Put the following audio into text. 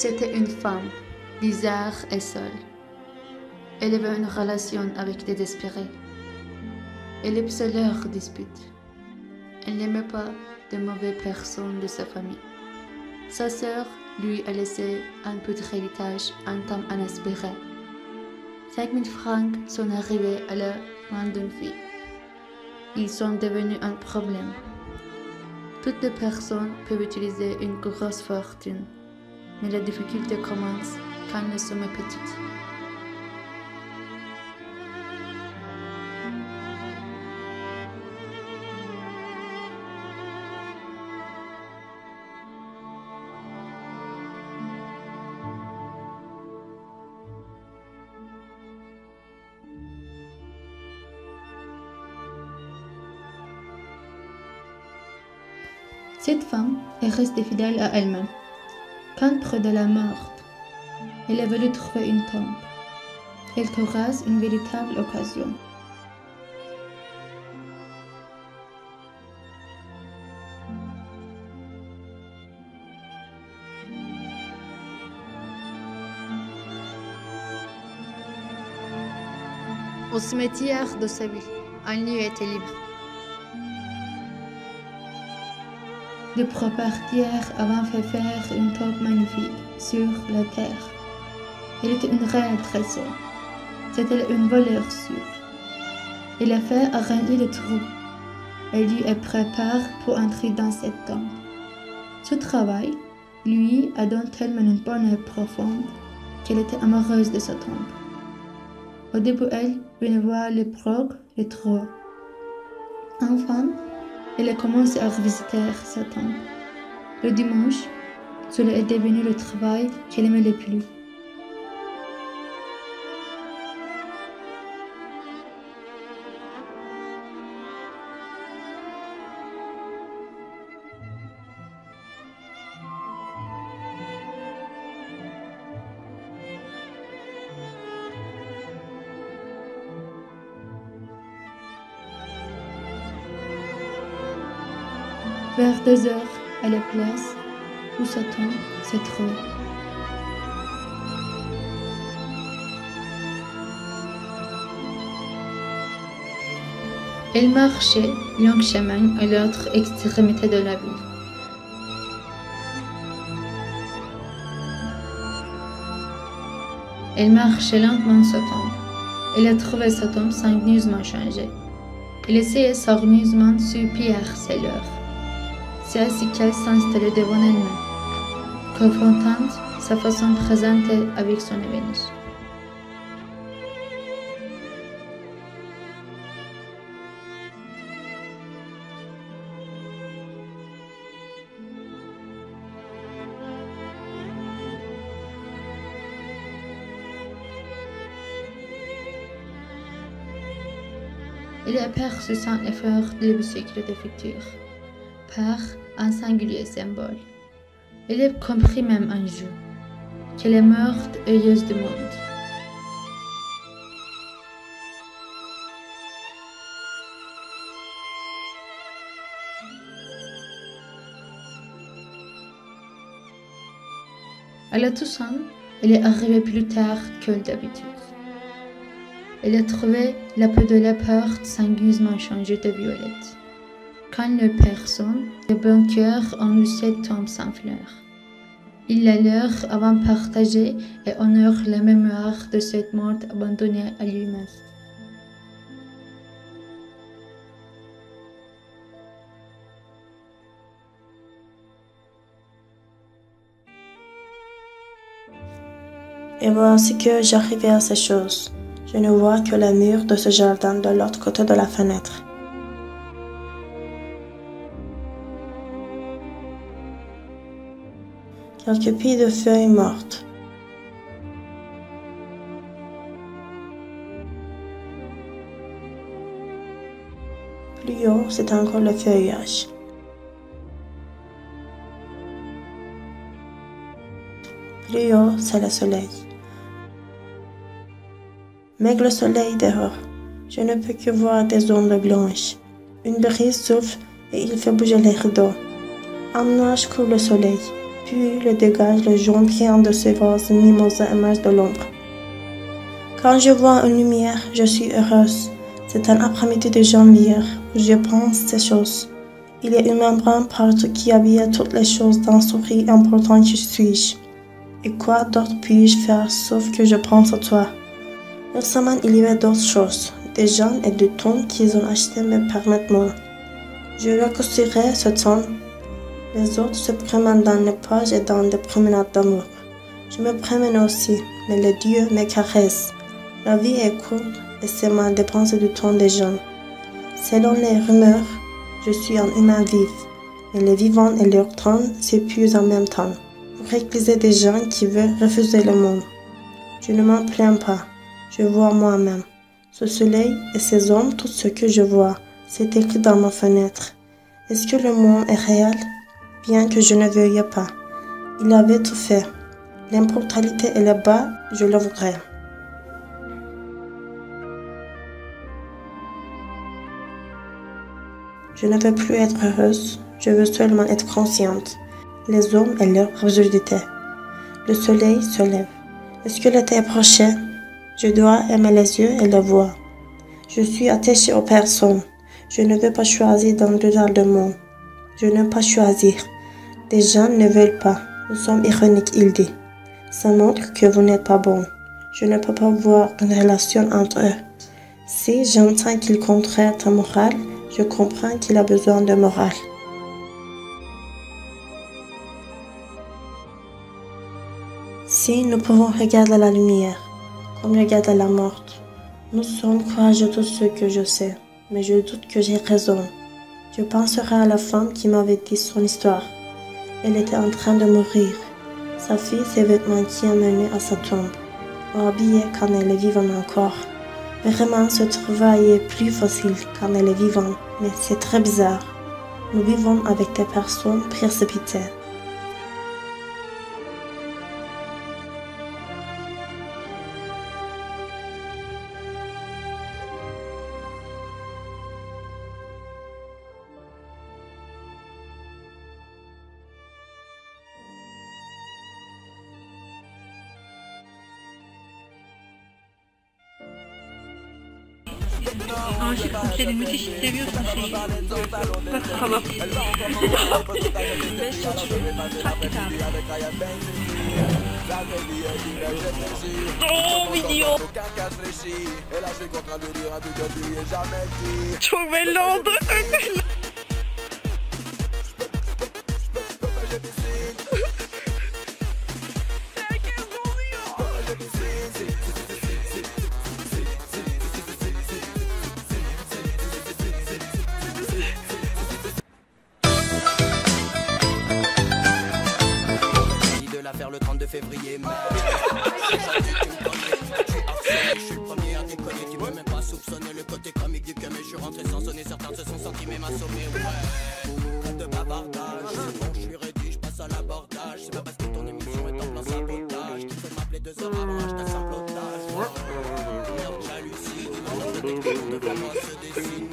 C'était une femme, bizarre et seule. Elle avait une relation avec des désespérés. Elle épiçait leurs disputes. Elle n'aimait pas de mauvaises personnes de sa famille. Sa sœur lui a laissé un petit héritage un temps inespéré. 5000 francs sont arrivés à la main d'une fille. Ils sont devenus un problème. Toutes les personnes peuvent utiliser une grosse fortune, mais la difficulté commence quand la somme est petite. Cette femme est restée fidèle à elle-même. Quand près de la mort, elle a voulu trouver une tombe. Elle croise une véritable occasion. Au cimetière de sa ville, un lieu était libre. Les propriétaires avaient fait faire une tombe magnifique sur la terre. Elle était une reine trésor. C'était une voleur sûre. Elle a fait arranger le trou. Elle lui a préparé pour entrer dans cette tombe. Ce travail lui a donné tellement une bonheur profonde qu'elle était amoureuse de sa tombe. Au début, elle venait voir les progs, les trous. Enfin, elle a commencé à revisiter sa tombe. Le dimanche, cela est devenu le travail qu'elle aimait le plus. Vers 2 heures, à la place où sa tombe se trouve. Elle marchait long chemin à l'autre extrémité de la ville. Elle marchait lentement sa tombe. Elle a trouvé sa tombe soigneusement changée. Elle essayait soigneusement sur pierre ses lèvres. C'est ainsi qu'elle s'installait devant elle-même, confrontant sa façon présentée avec son avenir. Elle aperçut sans effort le cycle du futur, par un singulier symbole. Elle a compris même un jour qu'elle est morte heureuse du monde. À la Toussaint, elle est arrivée plus tard que d'habitude. Elle a trouvé la peau de la porte soigneusement changée de violette. Quand les personnes de bon cœur ont eu cette tombe sans fleurs, ils la leur avant partagé et honorent la mémoire de cette morte abandonnée à lui-même. Et voici que j'arrivais à ces choses. Je ne vois que le mur de ce jardin de l'autre côté de la fenêtre. Quelques pieds de feuilles mortes. Plus haut, c'est encore le feuillage. Plus haut, c'est le soleil. Maigre le soleil dehors. Je ne peux que voir des ondes blanches. Une brise souffle et il fait bouger les rideaux. Un nuage couvre le soleil. Puis le dégage le jaune brillant de ce vase mimosa émerge de l'ombre. Quand je vois une lumière, je suis heureuse. C'est un après-midi de janvier où je pense ces choses. Il y a une membrane partout qui habille toutes les choses d'un sourire important que suis-je. Et quoi d'autre puis-je faire sauf que je pense à toi? Récemment, il y avait d'autres choses. Des gens et des tons qu'ils ont achetés me permettent moins. Je raccourcirai ce temps. Les autres se promènent dans les pages et dans des promenades d'amour. Je me promène aussi, mais les dieux me caressent. La vie est courte et c'est ma dépense du temps des gens. Selon les rumeurs, je suis un humain vif, mais les vivants et leur temps s'épuisent en même temps. Pour récuser des gens qui veulent refuser le monde. Je ne m'en plains pas, je vois moi-même. Ce soleil et ces hommes, tout ce que je vois, c'est écrit dans ma fenêtre. Est-ce que le monde est réel? Bien que je ne veuille pas. Il avait tout fait. L'immortalité est là-bas, je l'avouerai. Je ne veux plus être heureuse, je veux seulement être consciente. Les hommes et leur absurdité. Le soleil se lève. Est-ce que l'été est proche? Je dois aimer les yeux et la voix. Je suis attachée aux personnes. Je ne veux pas choisir dans le total de monde. Je ne veux pas choisir. Des gens ne veulent pas. Nous sommes ironiques, il dit. Ça montre que vous n'êtes pas bon. Je ne peux pas voir une relation entre eux. Si j'entends qu'il contraire ta morale, je comprends qu'il a besoin de morale. Si nous pouvons regarder la lumière, comme regarder la mort, nous sommes courageux tous ceux que je sais, mais je doute que j'ai raison. Je penserai à la femme qui m'avait dit son histoire. Elle était en train de mourir. Sa fille, ses vêtements qui a mené à sa tombe, habillée quand elle est vivante encore. Vraiment, ce travail est plus facile quand elle est vivante, mais c'est très bizarre. Nous vivons avec des personnes précipitées. Aşık senin müthiş seviyorsun şeyi. Bak tamam. Oh video. Çok belli oldu. Faire le 32 février, mais je suis le premier à déconner, tu peux même pas soupçonner le côté comique du mais je suis rentré sans sonner, certains se sont sentis même assommés, ouais. De bavardage, c'est bon, je suis ready, je passe à l'abordage, c'est pas parce que ton émission est en plein sabotage, tu peux m'appeler 2 heures avant, je t'ai simple otage, merde, jalousie, devant moi se dessine.